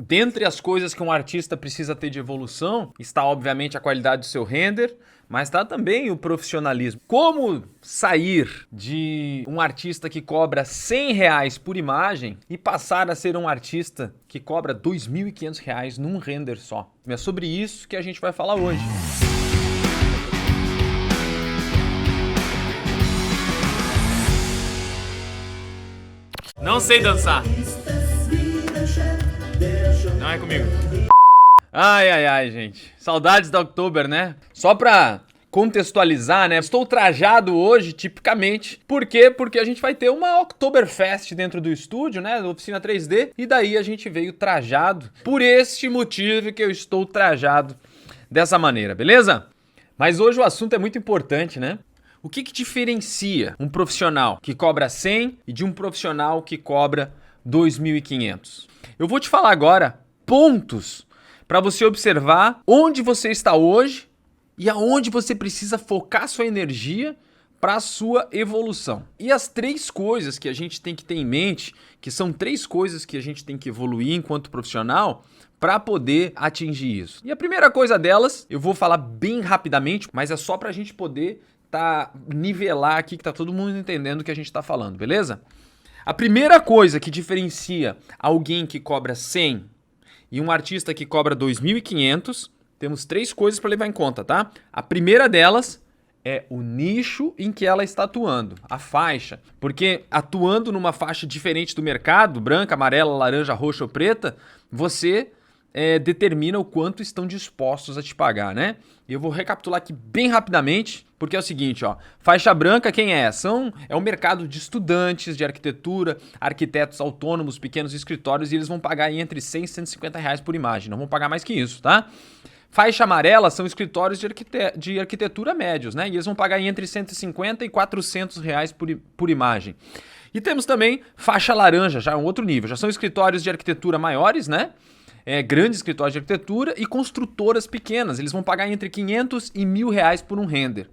Dentre as coisas que um artista precisa ter de evolução, está obviamente a qualidade do seu render, mas está também o profissionalismo. Como sair de um artista que cobra R$ 100 por imagem e passar a ser um artista que cobra R$ 2.500 num render só? É sobre isso que a gente vai falar hoje. Não sei dançar. Não é comigo. Ai, gente. Saudades da Oktober, né? Só pra contextualizar, né? Estou trajado hoje, tipicamente. Por quê? Porque a gente vai ter uma Oktoberfest dentro do estúdio, né? Da Oficina 3D. E daí a gente veio trajado. Por este motivo que eu estou trajado dessa maneira, beleza? Mas hoje o assunto é muito importante, né? O que diferencia um profissional que cobra 100 e de um profissional que cobra 2.500? Eu vou te falar agora pontos para você observar onde você está hoje e aonde você precisa focar sua energia para a sua evolução. E as 3 coisas que a gente tem que ter em mente, que são 3 coisas que a gente tem que evoluir enquanto profissional para poder atingir isso. E a primeira coisa delas, eu vou falar bem rapidamente, mas é só para a gente poder nivelar aqui, que tá todo mundo entendendo o que a gente tá falando, beleza? A primeira coisa que diferencia alguém que cobra 100 e um artista que cobra 2.500, temos 3 coisas para levar em conta, tá? A primeira delas é o nicho em que ela está atuando, a faixa. Porque atuando numa faixa diferente do mercado, branca, amarela, laranja, roxa ou preta, você determina o quanto estão dispostos a te pagar, né? E eu vou recapitular aqui bem rapidamente, porque é o seguinte, ó, faixa branca quem é? É um mercado de estudantes de arquitetura, arquitetos autônomos, pequenos escritórios, e eles vão pagar aí entre 100 e 150 reais por imagem, não vão pagar mais que isso, tá? Faixa amarela são escritórios de arquitetura médios, né? E eles vão pagar aí entre 150 e 400 reais por imagem. E temos também faixa laranja, já é um outro nível, já são escritórios de arquitetura maiores, né? Grandes escritórios de arquitetura e construtoras pequenas. Eles vão pagar entre 500 e 1.000 reais por um render.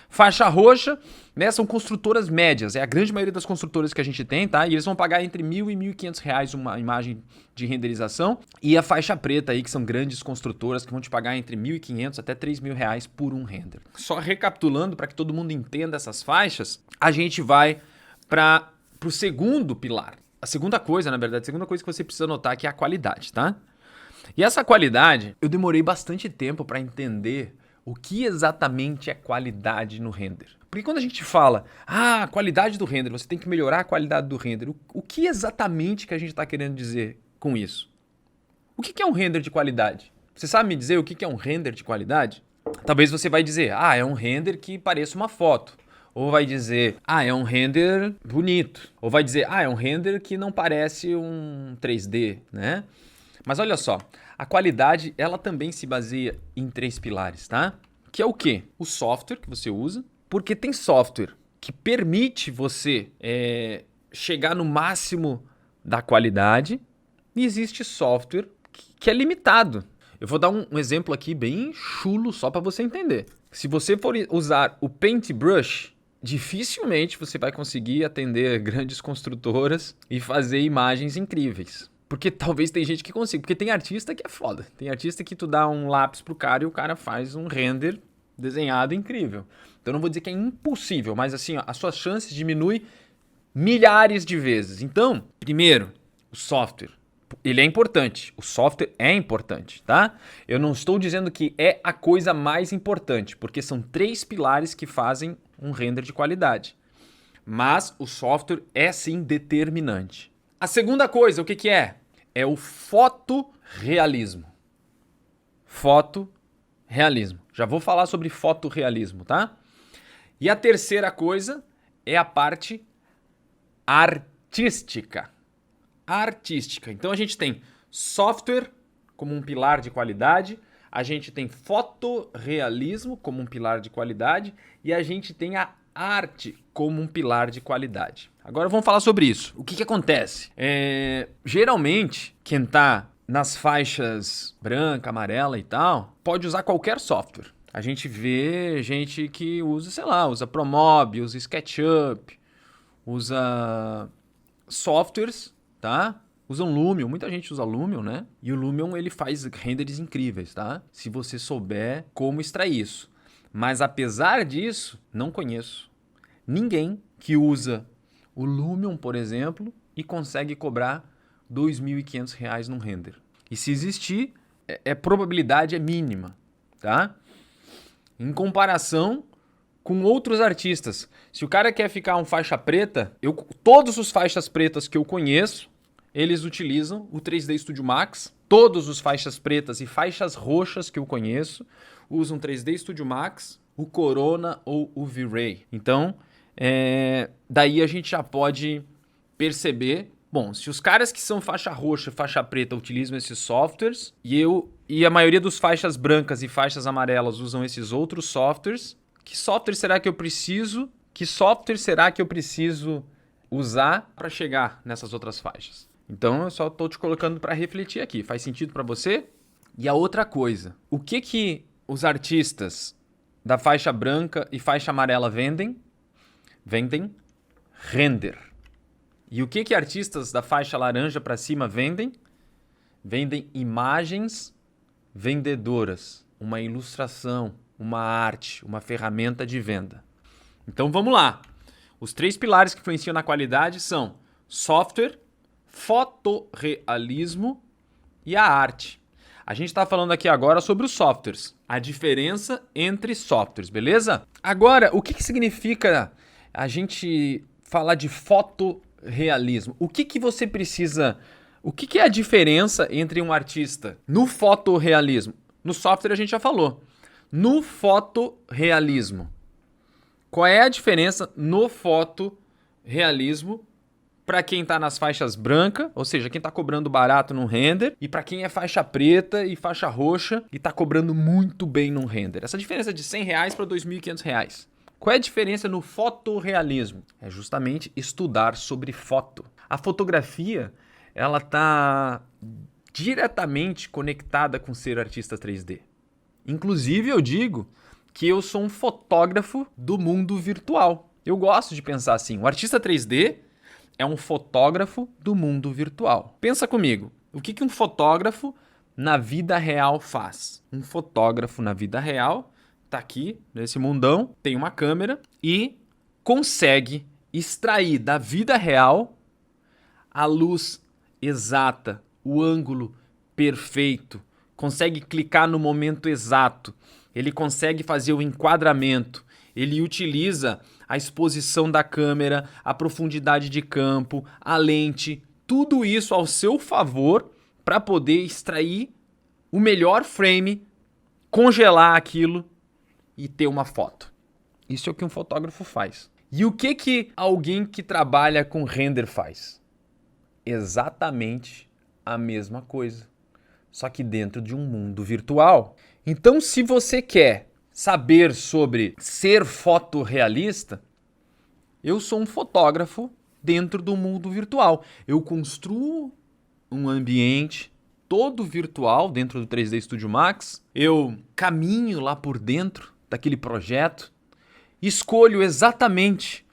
Faixa roxa, né, são construtoras médias. É a grande maioria das construtoras que a gente tem, tá? E eles vão pagar entre 1.000 e 1.500 reais uma imagem de renderização. E a faixa preta aí, que são grandes construtoras que vão te pagar entre 1.500 até 3.000 reais por um render. Só recapitulando para que todo mundo entenda essas faixas, a gente vai para o segundo pilar. A segunda coisa, na verdade, a segunda coisa que você precisa notar aqui é a qualidade, tá? E essa qualidade, eu demorei bastante tempo para entender o que exatamente é qualidade no render. Porque quando a gente fala, a qualidade do render, você tem que melhorar a qualidade do render, o que exatamente que a gente está querendo dizer com isso? O que é um render de qualidade? Você sabe me dizer o que é um render de qualidade? Talvez você vai dizer, é um render que pareça uma foto. Ou vai dizer, é um render bonito. Ou vai dizer, é um render que não parece um 3D, né? Mas olha só, a qualidade ela também se baseia em 3 pilares, tá? Que é o quê? O software que você usa, porque tem software que permite você chegar no máximo da qualidade e existe software que é limitado. Eu vou dar um exemplo aqui bem chulo só para você entender. Se você for usar o Paintbrush, dificilmente você vai conseguir atender grandes construtoras e fazer imagens incríveis. Porque talvez tem gente que consiga. Porque tem artista que é foda. Tem artista que tu dá um lápis pro cara e o cara faz um render desenhado incrível. Então eu não vou dizer que é impossível, mas assim, ó, as suas chances diminuem milhares de vezes. Então, primeiro, o software. Ele é importante. O software é importante, tá? Eu não estou dizendo que é a coisa mais importante, porque são 3 pilares que fazem um render de qualidade. Mas o software é sim determinante. A segunda coisa, o que é? É o fotorrealismo. Fotorrealismo. Já vou falar sobre fotorrealismo, tá? E a terceira coisa é a parte artística. Então a gente tem software como um pilar de qualidade, a gente tem fotorrealismo como um pilar de qualidade e a gente tem a arte como um pilar de qualidade. Agora vamos falar sobre isso. O que acontece? Geralmente, quem está nas faixas branca, amarela e tal, pode usar qualquer software. A gente vê gente que usa, sei lá, usa Promob, usa SketchUp, usa softwares, tá? usam Lumion, muita gente usa Lumion, né? E o Lumion ele faz renders incríveis, tá? Se você souber como extrair isso. Mas apesar disso, não conheço ninguém que usa o Lumion, por exemplo, e consegue cobrar R$ 2.500 num render. E se existir, a probabilidade é mínima, tá? Em comparação com outros artistas. Se o cara quer ficar um faixa preta, todos os faixas pretas que eu conheço, eles utilizam o 3D Studio Max. Todos os faixas pretas e faixas roxas que eu conheço usam 3D Studio Max, o Corona ou o V-Ray. Então, daí a gente já pode perceber. Bom, se os caras que são faixa roxa e faixa preta utilizam esses softwares e a maioria dos faixas brancas e faixas amarelas usam esses outros softwares, que software será que eu preciso? Que software será que eu preciso usar para chegar nessas outras faixas? Então eu só estou te colocando para refletir aqui. Faz sentido para você? E a outra coisa, o que os artistas da faixa branca e faixa amarela vendem? Vendem render. E o que artistas da faixa laranja para cima vendem? Vendem imagens vendedoras, uma ilustração, uma arte, uma ferramenta de venda. Então vamos lá. Os 3 pilares que influenciam na qualidade são software, fotorrealismo e a arte. A gente está falando aqui agora sobre os softwares, a diferença entre softwares, beleza? Agora, o que significa a gente falar de fotorrealismo? O que você precisa... O que é a diferença entre um artista no fotorrealismo? No software a gente já falou. No fotorrealismo. Qual é a diferença no fotorrealismo para quem está nas faixas brancas, ou seja, quem está cobrando barato no render, e para quem é faixa preta e faixa roxa e está cobrando muito bem no render? Essa diferença é de R$100 para R$2.500. Qual é a diferença no fotorrealismo? É justamente estudar sobre foto. A fotografia, ela está diretamente conectada com ser artista 3D. Inclusive, eu digo que eu sou um fotógrafo do mundo virtual. Eu gosto de pensar assim, o artista 3D é um fotógrafo do mundo virtual. Pensa comigo, o que um fotógrafo na vida real faz? Um fotógrafo na vida real está aqui, nesse mundão, tem uma câmera e consegue extrair da vida real a luz exata, o ângulo perfeito, consegue clicar no momento exato, ele consegue fazer o enquadramento, ele utiliza a exposição da câmera, a profundidade de campo, a lente, tudo isso ao seu favor para poder extrair o melhor frame, congelar aquilo e ter uma foto. Isso é o que um fotógrafo faz. E o que alguém que trabalha com render faz? Exatamente a mesma coisa, só que dentro de um mundo virtual. Então, se você quer saber sobre ser fotorrealista, eu sou um fotógrafo dentro do mundo virtual. Eu construo um ambiente todo virtual dentro do 3D Studio Max. Eu caminho lá por dentro daquele projeto, escolho exatamente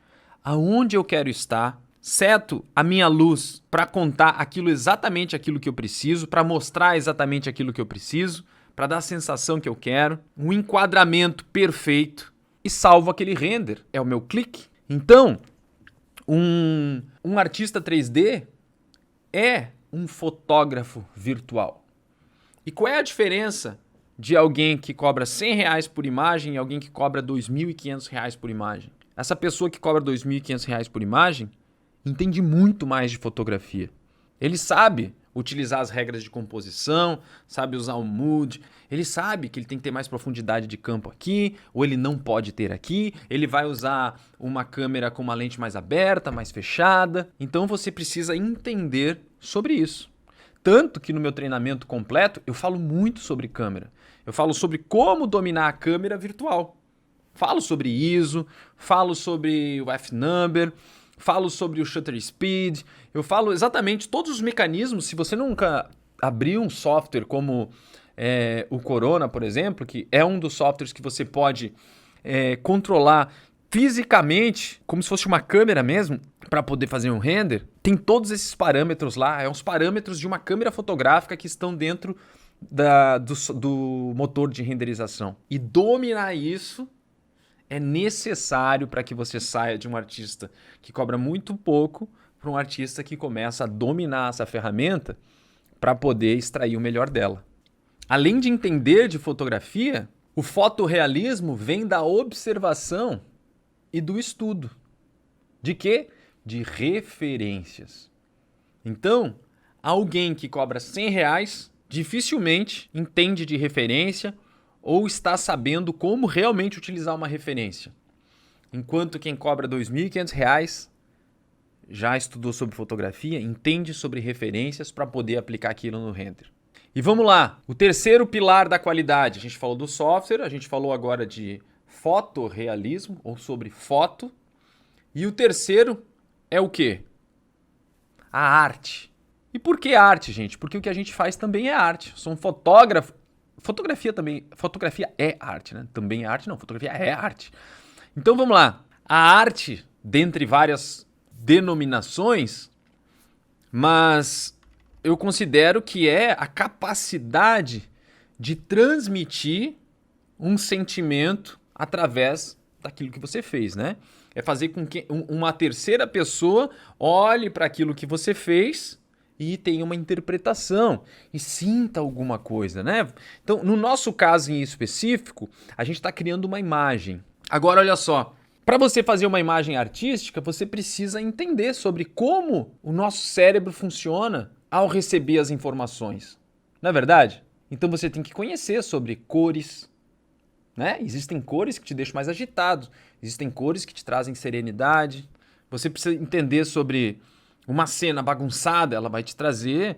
aonde eu quero estar, seto a minha luz para contar exatamente aquilo que eu preciso, para mostrar exatamente aquilo que eu preciso, para dar a sensação que eu quero, um enquadramento perfeito e salvo aquele render. É o meu clique. Então, um artista 3D é um fotógrafo virtual. E qual é a diferença de alguém que cobra R$100 por imagem e alguém que cobra R$2.500 por imagem? Essa pessoa que cobra R$2.500 por imagem entende muito mais de fotografia. Ele sabe utilizar as regras de composição, sabe usar o mood, ele sabe que ele tem que ter mais profundidade de campo aqui, ou ele não pode ter aqui, ele vai usar uma câmera com uma lente mais aberta, mais fechada. Então você precisa entender sobre isso. Tanto que no meu treinamento completo eu falo muito sobre câmera. Eu falo sobre como dominar a câmera virtual. Falo sobre ISO, falo sobre o F-Number, falo sobre o shutter speed, eu falo exatamente todos os mecanismos. Se você nunca abriu um software como o Corona, por exemplo, que é um dos softwares que você pode controlar fisicamente, como se fosse uma câmera mesmo, para poder fazer um render, tem todos esses parâmetros lá, os parâmetros de uma câmera fotográfica que estão dentro do motor de renderização. E dominar isso é necessário para que você saia de um artista que cobra muito pouco para um artista que começa a dominar essa ferramenta para poder extrair o melhor dela. Além de entender de fotografia, o fotorrealismo vem da observação e do estudo. De quê? De referências. Então, alguém que cobra R$100 dificilmente entende de referência ou está sabendo como realmente utilizar uma referência. Enquanto quem cobra R$2.500 já estudou sobre fotografia, entende sobre referências para poder aplicar aquilo no render. E vamos lá, o terceiro pilar da qualidade. A gente falou do software, a gente falou agora de fotorrealismo ou sobre foto. E o terceiro é o quê? A arte. E por que arte, gente? Porque o que a gente faz também é arte. Eu sou um fotógrafo. Fotografia também. Fotografia é arte, né? Também é arte, não. Fotografia é arte. Então vamos lá. A arte, dentre várias denominações, mas eu considero que é a capacidade de transmitir um sentimento através daquilo que você fez, né? É fazer com que uma terceira pessoa olhe para aquilo que você fez e tenha uma interpretação e sinta alguma coisa, né? Então, no nosso caso em específico, a gente está criando uma imagem. Agora, olha só, para você fazer uma imagem artística, você precisa entender sobre como o nosso cérebro funciona ao receber as informações. Não é verdade? Então, você tem que conhecer sobre cores, né? Existem cores que te deixam mais agitado, existem cores que te trazem serenidade. Você precisa entender sobre uma cena bagunçada, ela vai te trazer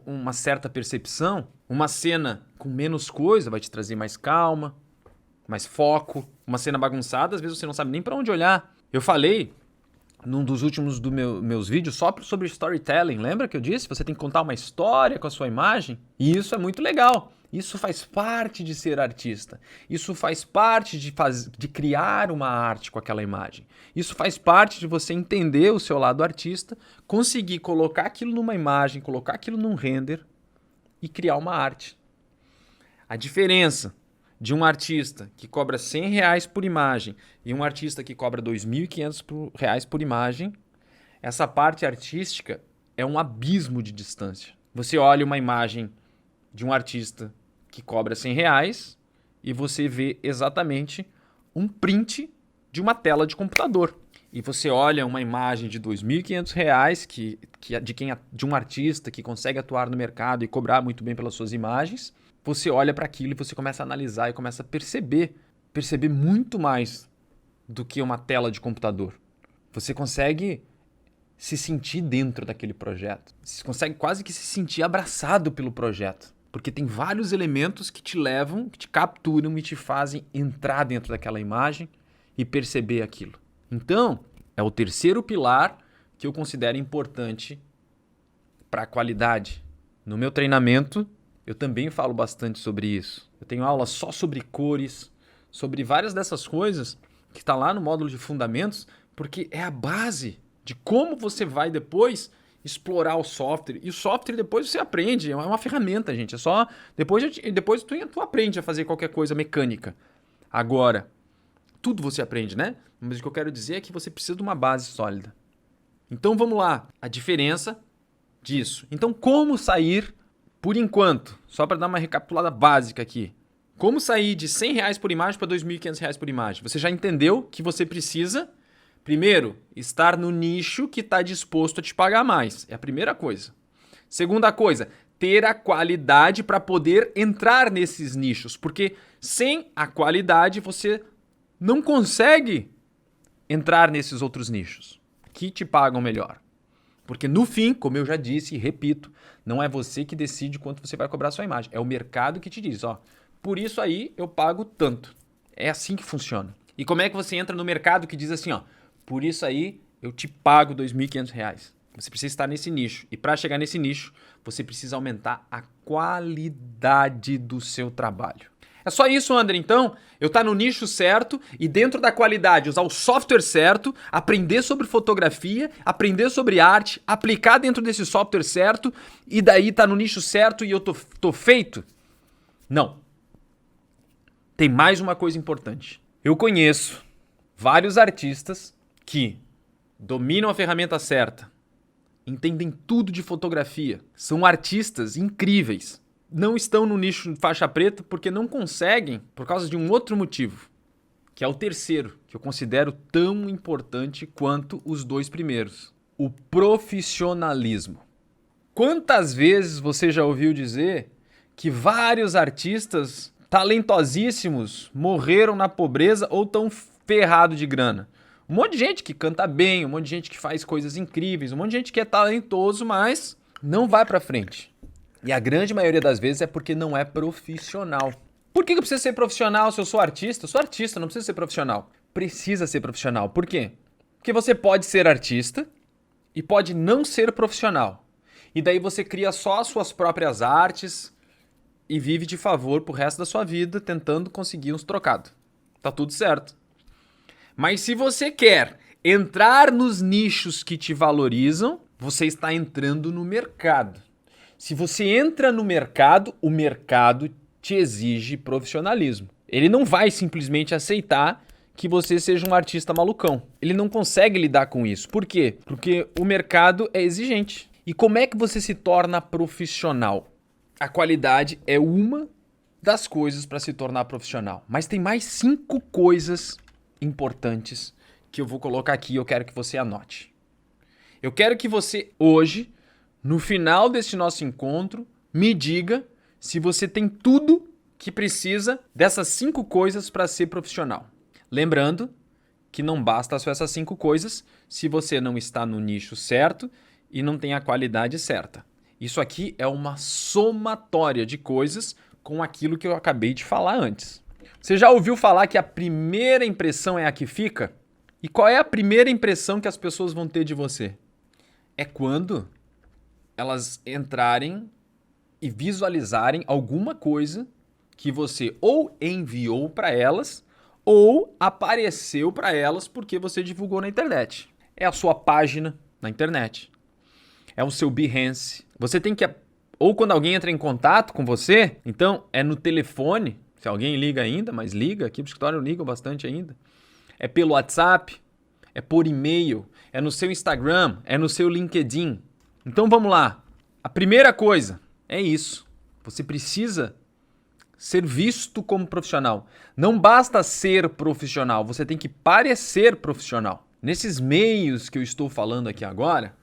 uma certa percepção. Uma cena com menos coisa vai te trazer mais calma, mais foco. Uma cena bagunçada, às vezes você não sabe nem para onde olhar. Eu falei num dos últimos meus vídeos só sobre storytelling. Lembra que eu disse? Você tem que contar uma história com a sua imagem. E isso é muito legal. Isso faz parte de ser artista. Isso faz parte de criar uma arte com aquela imagem. Isso faz parte de você entender o seu lado artista, conseguir colocar aquilo numa imagem, colocar aquilo num render e criar uma arte. A diferença de um artista que cobra R$100 por imagem e um artista que cobra R$2.500 por imagem, essa parte artística é um abismo de distância. Você olha uma imagem de um artista que cobra R$100 e você vê exatamente um print de uma tela de computador. E você olha uma imagem de R$2.500 de um artista que consegue atuar no mercado e cobrar muito bem pelas suas imagens. Você olha para aquilo e você começa a analisar e começa a perceber muito mais do que uma tela de computador. Você consegue se sentir dentro daquele projeto. Você consegue quase que se sentir abraçado pelo projeto. Porque tem vários elementos que te levam, que te capturam e te fazem entrar dentro daquela imagem e perceber aquilo. Então, é o terceiro pilar que eu considero importante para a qualidade. No meu treinamento, eu também falo bastante sobre isso. Eu tenho aula só sobre cores, sobre várias dessas coisas que está lá no módulo de fundamentos, porque é a base de como você vai depois explorar o software. E o software depois você aprende, é uma ferramenta, gente. É só depois tu aprende a fazer qualquer coisa mecânica. Agora, tudo você aprende, né? Mas o que eu quero dizer é que você precisa de uma base sólida. Então vamos lá, a diferença disso. Então como sair, por enquanto, só para dar uma recapitulada básica aqui, como sair de R$100 por imagem para R$2.500 por imagem? Você já entendeu que você precisa, primeiro, estar no nicho que está disposto a te pagar mais. É a primeira coisa. Segunda coisa, ter a qualidade para poder entrar nesses nichos. Porque sem a qualidade você não consegue entrar nesses outros nichos que te pagam melhor. Porque no fim, como eu já disse e repito, não é você que decide quanto você vai cobrar a sua imagem. É o mercado que te diz, ó, por isso aí eu pago tanto. É assim que funciona. E como é que você entra no mercado que diz assim, ó, por isso aí eu te pago R$2.500. Você precisa estar nesse nicho. E para chegar nesse nicho, você precisa aumentar a qualidade do seu trabalho. É só isso, André. Então, eu estar no nicho certo e dentro da qualidade, usar o software certo, aprender sobre fotografia, aprender sobre arte, aplicar dentro desse software certo e daí tá no nicho certo e eu tô feito? Não. Tem mais uma coisa importante. Eu conheço vários artistas que dominam a ferramenta certa, entendem tudo de fotografia, são artistas incríveis, não estão no nicho faixa preta porque não conseguem por causa de um outro motivo, que é o terceiro, que eu considero tão importante quanto os dois primeiros: o profissionalismo. Quantas vezes você já ouviu dizer que vários artistas talentosíssimos morreram na pobreza ou estão ferrados de grana? Um monte de gente que canta bem, um monte de gente que faz coisas incríveis, um monte de gente que é talentoso, mas não vai pra frente. E a grande maioria das vezes é porque não é profissional. Por que eu preciso ser profissional se eu sou artista? Eu sou artista, não preciso ser profissional. Precisa ser profissional. Por quê? Porque você pode ser artista e pode não ser profissional. E daí você cria só as suas próprias artes e vive de favor pro resto da sua vida tentando conseguir uns trocados. Tá tudo certo. Mas se você quer entrar nos nichos que te valorizam, você está entrando no mercado. Se você entra no mercado, o mercado te exige profissionalismo. Ele não vai simplesmente aceitar que você seja um artista malucão. Ele não consegue lidar com isso. Por quê? Porque o mercado é exigente. E como é que você se torna profissional? A qualidade é uma das coisas para se tornar profissional. Mas tem mais 5 coisas importantes que eu vou colocar aqui e eu quero que você anote. Eu quero que você hoje, no final deste nosso encontro, me diga se você tem tudo que precisa dessas 5 coisas para ser profissional. Lembrando que não basta só essas 5 coisas se você não está no nicho certo e não tem a qualidade certa. Isso aqui é uma somatória de coisas com aquilo que eu acabei de falar antes. Você já ouviu falar que a primeira impressão é a que fica? E qual é a primeira impressão que as pessoas vão ter de você? É quando elas entrarem e visualizarem alguma coisa que você ou enviou para elas ou apareceu para elas porque você divulgou na internet. É a sua página na internet. É o seu Behance. Você tem que... Ou quando alguém entra em contato com você, então é no telefone, se alguém liga ainda, mas liga, aqui pro escritório ligam bastante ainda. É pelo WhatsApp, é por e-mail, é no seu Instagram, é no seu LinkedIn. Então vamos lá. A primeira coisa é isso. Você precisa ser visto como profissional. Não basta ser profissional, você tem que parecer profissional. Nesses meios que eu estou falando aqui agora,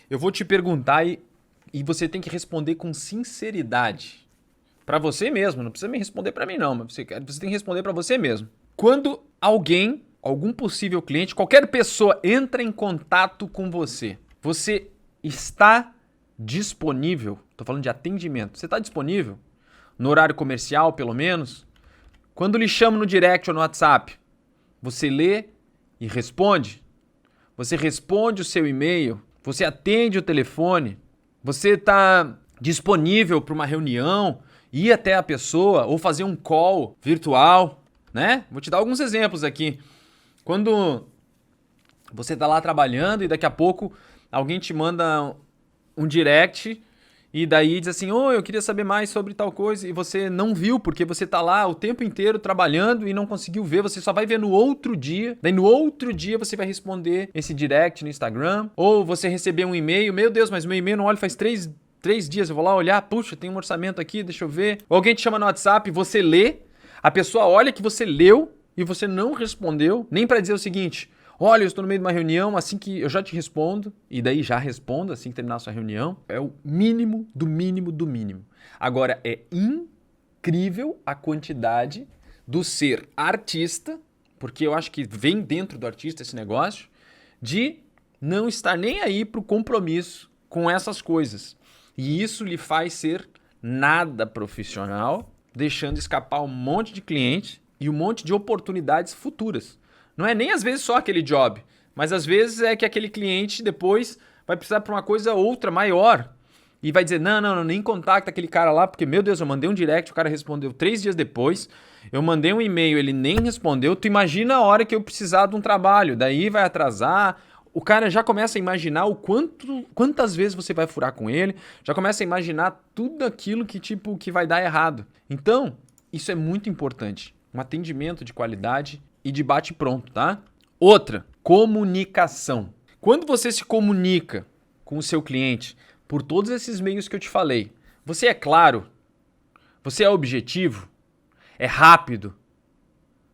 eu vou te perguntar e você tem que responder com sinceridade. Para você mesmo, não precisa me responder para mim não, mas você tem que responder para você mesmo. Quando alguém, algum possível cliente, qualquer pessoa entra em contato com você, você está disponível? Estou falando de atendimento. Você está disponível? No horário comercial, pelo menos? Quando lhe chamo no direct ou no WhatsApp, você lê e responde? Você responde o seu e-mail? Você atende o telefone? Você está disponível para uma reunião, ir até a pessoa ou fazer um call virtual, né? Vou te dar alguns exemplos aqui. Quando você está lá trabalhando e daqui a pouco alguém te manda um direct e daí diz assim, eu queria saber mais sobre tal coisa e você não viu porque você está lá o tempo inteiro trabalhando e não conseguiu ver, você só vai ver no outro dia, daí no outro dia você vai responder esse direct no Instagram ou você receber um e-mail, meu Deus, mas meu e-mail não olho faz 3 dias, eu vou lá olhar, puxa, tem um orçamento aqui, deixa eu ver. Ou alguém te chama no WhatsApp, você lê, a pessoa olha que você leu e você não respondeu, nem para dizer o seguinte, olha, eu estou no meio de uma reunião, assim que eu já te respondo, e daí já respondo assim que terminar a sua reunião. É o mínimo do mínimo do mínimo. Agora, é incrível a quantidade do ser artista, porque eu acho que vem dentro do artista esse negócio, de não estar nem aí pro compromisso com essas coisas. E isso lhe faz ser nada profissional, deixando escapar um monte de clientes e um monte de oportunidades futuras. Não é nem às vezes só aquele job, mas às vezes é que aquele cliente depois vai precisar para uma coisa outra, maior. e vai dizer, não, nem contacta aquele cara lá, porque, meu Deus, eu mandei um direct, o cara respondeu 3 dias depois, eu mandei um e-mail, ele nem respondeu, tu imagina a hora que eu precisar de um trabalho, daí vai atrasar, o cara já começa a imaginar quantas vezes você vai furar com ele, já começa a imaginar tudo aquilo que vai dar errado. Então, isso é muito importante, um atendimento de qualidade e de bate pronto, tá? Outra, comunicação. Quando você se comunica com o seu cliente por todos esses meios que eu te falei, você é claro, você é objetivo, é rápido,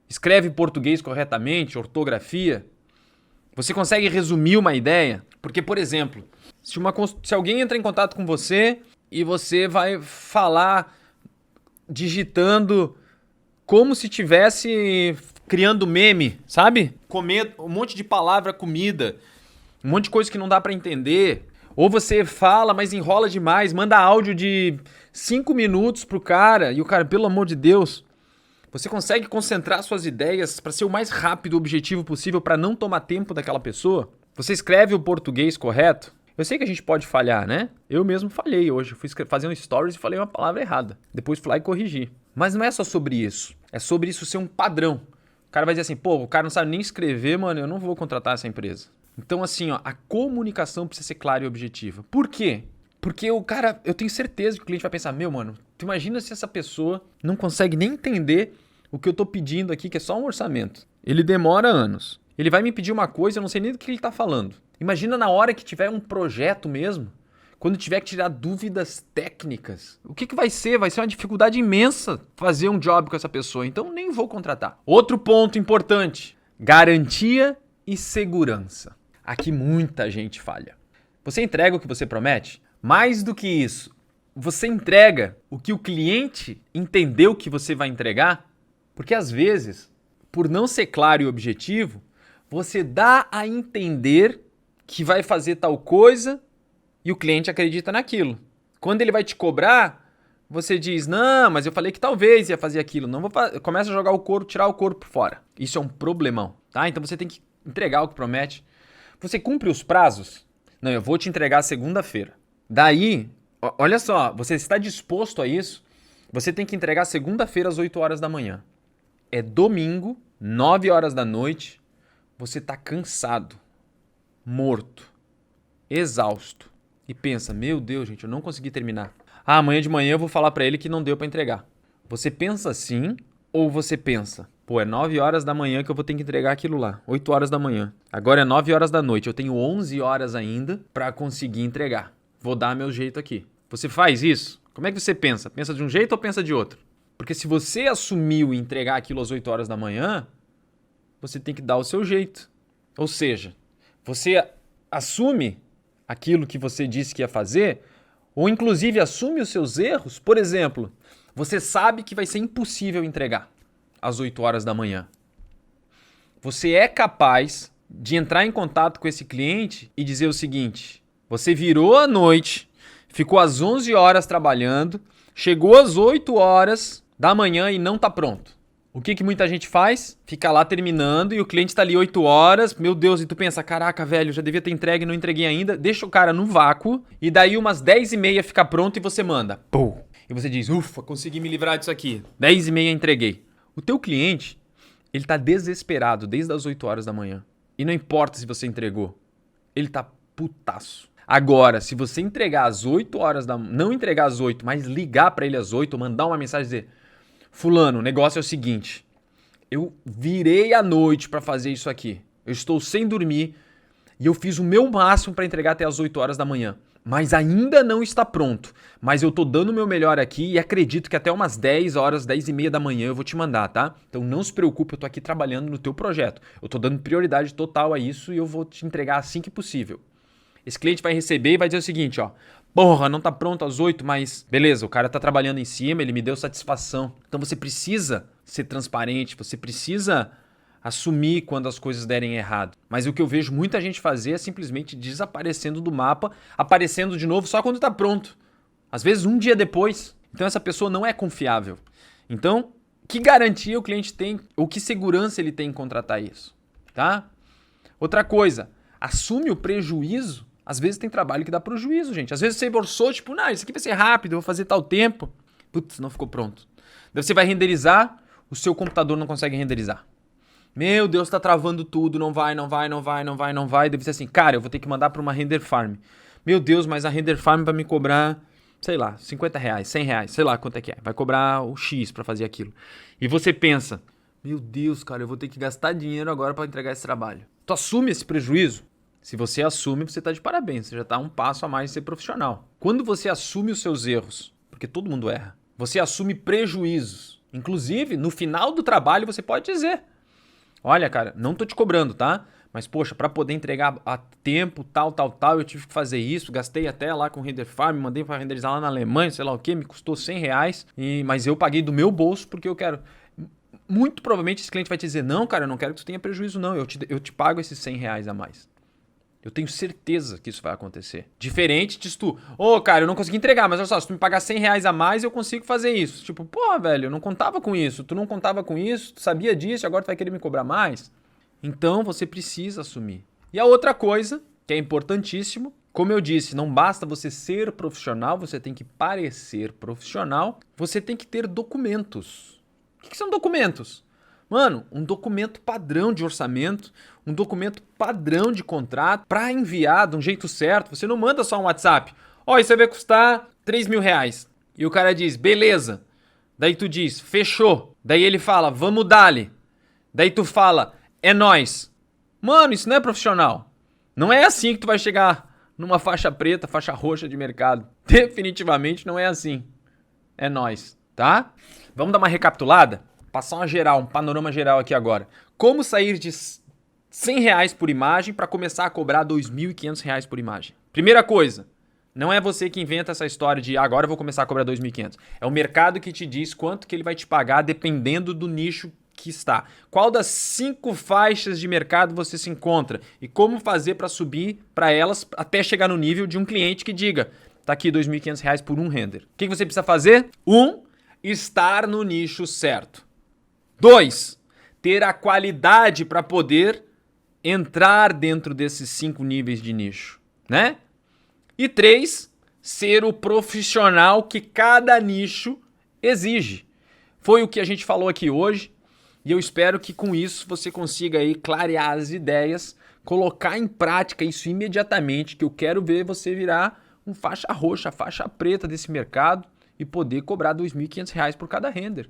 escreve português corretamente, ortografia, você consegue resumir uma ideia? Porque, por exemplo, se alguém entra em contato com você e você vai falar digitando como se tivesse criando meme, sabe? Comer um monte de palavra comida, um monte de coisa que não dá pra entender. Ou você fala, mas enrola demais, manda áudio de 5 minutos pro cara e o cara, pelo amor de Deus, você consegue concentrar suas ideias para ser o mais rápido e objetivo possível para não tomar tempo daquela pessoa? Você escreve o português correto? Eu sei que a gente pode falhar, né? Eu mesmo falhei hoje. Eu fui fazendo stories e falei uma palavra errada. Depois fui lá e corrigi. Mas não é só sobre isso. É sobre isso ser um padrão. O cara vai dizer assim, pô, o cara não sabe nem escrever, mano, eu não vou contratar essa empresa. Então assim, ó, a comunicação precisa ser clara e objetiva. Por quê? Porque o cara, eu tenho certeza que o cliente vai pensar, meu, mano, tu imagina se essa pessoa não consegue nem entender o que eu tô pedindo aqui, que é só um orçamento. Ele demora anos. Ele vai me pedir uma coisa, eu não sei nem do que ele tá falando. Imagina na hora que tiver um projeto mesmo, quando tiver que tirar dúvidas técnicas. O que vai ser? Vai ser uma dificuldade imensa fazer um job com essa pessoa, então nem vou contratar. Outro ponto importante, garantia e segurança. Aqui muita gente falha. Você entrega o que você promete? Mais do que isso, você entrega o que o cliente entendeu que você vai entregar? Porque às vezes, por não ser claro e objetivo, você dá a entender que vai fazer tal coisa e o cliente acredita naquilo. Quando ele vai te cobrar, você diz, não, mas eu falei que talvez ia fazer aquilo. Não vou começa a jogar o corpo, tirar o corpo fora. Isso é um problemão, tá? Então você tem que entregar o que promete. Você cumpre os prazos? Não, eu vou te entregar segunda-feira. Daí, olha só, você está disposto a isso? Você tem que entregar segunda-feira às 8 horas da manhã. É domingo, 9 horas da noite, você está cansado, morto, exausto. E pensa, meu Deus, gente, eu não consegui terminar. Ah, amanhã de manhã eu vou falar para ele que não deu para entregar. Você pensa assim ou você pensa, pô, é 9 horas da manhã que eu vou ter que entregar aquilo lá, 8 horas da manhã. Agora é 9 horas da noite, eu tenho 11 horas ainda para conseguir entregar. Vou dar meu jeito aqui. Você faz isso? Como é que você pensa? Pensa de um jeito ou pensa de outro? Porque se você assumiu e entregar aquilo às 8 horas da manhã, você tem que dar o seu jeito. Ou seja, você assume aquilo que você disse que ia fazer, ou inclusive assume os seus erros. Por exemplo, você sabe que vai ser impossível entregar às 8 horas da manhã. Você é capaz de entrar em contato com esse cliente e dizer o seguinte, você virou à noite, ficou às 11 horas trabalhando, chegou às 8 horas da manhã e não tá pronto. O que muita gente faz? Fica lá terminando e o cliente tá ali 8 horas, meu Deus, e tu pensa, caraca, velho, já devia ter entregue e não entreguei ainda. Deixa o cara no vácuo e daí umas 10h30 fica pronto e você manda. Pum! E você diz, ufa, consegui me livrar disso aqui. 10h30 entreguei. O teu cliente, ele tá desesperado desde as 8 horas da manhã. E não importa se você entregou. Ele tá putaço. Agora, se você entregar às 8 horas da... Não entregar às 8, mas ligar pra ele às 8, mandar uma mensagem e dizer, fulano, o negócio é o seguinte, eu virei à noite pra fazer isso aqui. Eu estou sem dormir e eu fiz o meu máximo pra entregar até às 8 horas da manhã. Mas ainda não está pronto. Mas eu tô dando o meu melhor aqui e acredito que até umas 10 horas, 10h30 da manhã eu vou te mandar, tá? Então não se preocupe, eu tô aqui trabalhando no teu projeto. Eu tô dando prioridade total a isso e eu vou te entregar assim que possível. Esse cliente vai receber e vai dizer o seguinte, ó. Porra, não tá pronto às 8, mas beleza, o cara tá trabalhando em cima, ele me deu satisfação. Então você precisa ser transparente, você precisa assumir quando as coisas derem errado. Mas o que eu vejo muita gente fazer é simplesmente desaparecendo do mapa, aparecendo de novo só quando tá pronto. Às vezes um dia depois. Então essa pessoa não é confiável. Então, que garantia o cliente tem, ou que segurança ele tem em contratar isso, tá? Outra coisa, assume o prejuízo Às vezes tem trabalho que dá prejuízo, gente. Às vezes você orçou, tipo, não, isso aqui vai ser rápido, eu vou fazer tal tempo. Putz, não ficou pronto. Daí você vai renderizar, o seu computador não consegue renderizar. Meu Deus, tá travando tudo, não vai. Deve ser assim, cara, eu vou ter que mandar pra uma render farm. Meu Deus, mas a render farm vai me cobrar, sei lá, 50 reais, 100 reais, sei lá quanto é que é. Vai cobrar o X pra fazer aquilo. E você pensa, meu Deus, cara, eu vou ter que gastar dinheiro agora pra entregar esse trabalho. Tu assume esse prejuízo? Se você assume, você tá de parabéns. Você já tá um passo a mais de ser profissional. Quando você assume os seus erros, porque todo mundo erra, você assume prejuízos. Inclusive, no final do trabalho, você pode dizer, olha, cara, não tô te cobrando, tá? Mas, poxa, para poder entregar a tempo, tal, eu tive que fazer isso, gastei até lá com o Render Farm, mandei para renderizar lá na Alemanha, sei lá o que, me custou 100 reais, mas eu paguei do meu bolso porque eu quero. Muito provavelmente esse cliente vai te dizer, não, cara, eu não quero que tu tenha prejuízo, não, eu te pago esses 100 reais a mais. Eu tenho certeza que isso vai acontecer. Diferente de tu, cara, eu não consegui entregar, mas olha só, se tu me pagar 100 reais a mais, eu consigo fazer isso. Tipo, pô, velho, eu não contava com isso, tu não contava com isso, tu sabia disso, agora tu vai querer me cobrar mais? Então você precisa assumir. E a outra coisa, que é importantíssimo, como eu disse, não basta você ser profissional, você tem que parecer profissional, você tem que ter documentos. O que são documentos? Mano, um documento padrão de orçamento, um documento padrão de contrato para enviar de um jeito certo. Você não manda só um WhatsApp. Isso aí vai custar 3 mil reais. E o cara diz, beleza. Daí tu diz, fechou. Daí ele fala, vamos dali. Daí tu fala, é nóis. Mano, isso não é profissional. Não é assim que tu vai chegar numa faixa preta, faixa roxa de mercado. Definitivamente não é assim. É nóis, tá? Vamos dar uma recapitulada? Passar um panorama geral aqui agora. Como sair de 100 reais por imagem para começar a cobrar 2.500 reais por imagem? Primeira coisa, não é você que inventa essa história de agora eu vou começar a cobrar 2.500. É o mercado que te diz quanto que ele vai te pagar dependendo do nicho que está. Qual das 5 faixas de mercado você se encontra e como fazer para subir para elas até chegar no nível de um cliente que diga, tá aqui 2.500 reais por um render. O que você precisa fazer? 1, estar no nicho certo. 2, ter a qualidade para poder entrar dentro desses 5 níveis de nicho, né? E 3, ser o profissional que cada nicho exige. Foi o que a gente falou aqui hoje e eu espero que com isso você consiga aí clarear as ideias, colocar em prática isso imediatamente, que eu quero ver você virar um faixa roxa, faixa preta desse mercado e poder cobrar 2.500 reais por cada render.